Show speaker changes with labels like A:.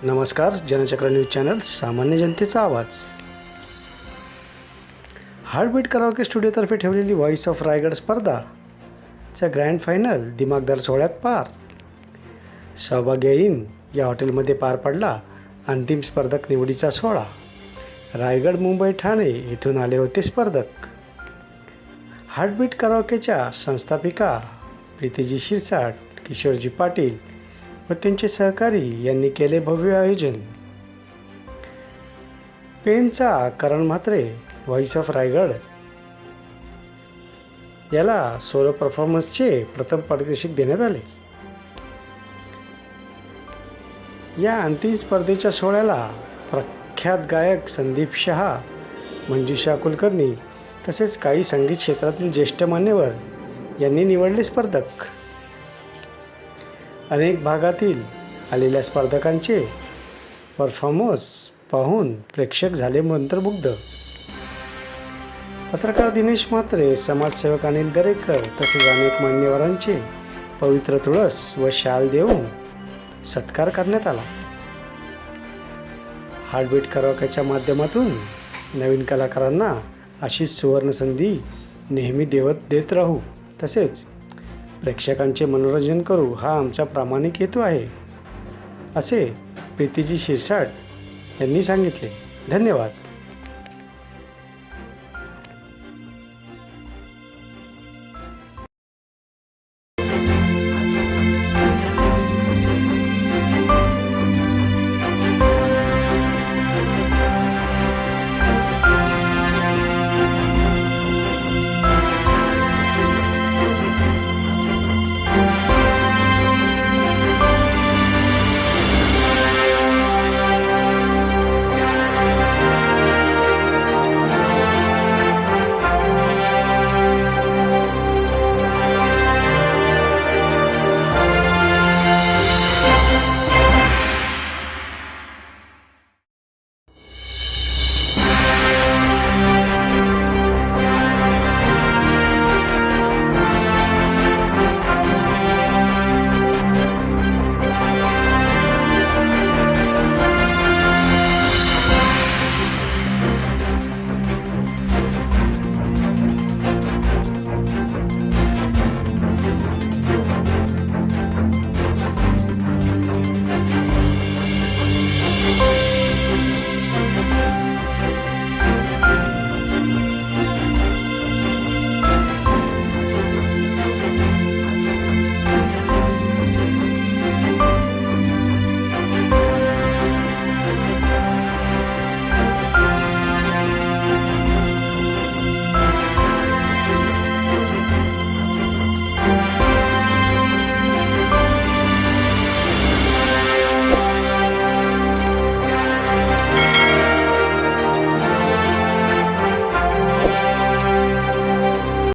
A: नमस्कार. जनचक्र news channel, सामान्य जनतेचा आवाज. हार्टबीट कराओके स्टुडिओतर्फे ठेवलेली व्हॉइस ऑफ रायगड स्पर्धाचा ग्रँड फायनल दिमागदार सोहळ्यात पार. सौभाग्य इन या हॉटेलमध्ये पार पडला अंतिम स्पर्धक निवडीचा सोहळा. रायगड, मुंबई, ठाणे येथून आले होते स्पर्धक. हार्टबीट कराओकेच्या संस्थापिका प्रीतीजी शिरसाट, किशोरजी पाटील व त्यांचे सहकारी यांनी केले भव्य आयोजन. पेणचा करण म्हात्रे व्हॉइस ऑफ रायगड याला सोलो परफॉर्मन्सचे प्रथम पारितोषिक देण्यात आले. या अंतिम स्पर्धेच्या सोहळ्याला प्रख्यात गायक संदीप शहा, मंजुषा कुलकर्णी तसेच काही संगीत क्षेत्रातील ज्येष्ठ मान्यवर यांनी निवडले स्पर्धक. अनेक भागातील आलेल्या स्पर्धकांचे परफॉर्मन्स पाहून प्रेक्षक झाले मंत्रमुग्ध. पत्रकार दिनेश म्हात्रे, समाजसेवक अनिल दरेकर तसेच अनेक मान्यवरांचे पवित्र तुळस व शाल देऊन सत्कार करण्यात आला. हार्टबीट कराओकेच्या माध्यमातून नवीन कलाकारांना अशीच सुवर्ण संधी नेहमी देत राहू, तसेच प्रेक्षकांचे मनोरंजन करू हा आमचा प्रामाणिक हेतू आहे, असे प्रीतीजी शिरसाट यांनी सांगितले. धन्यवाद.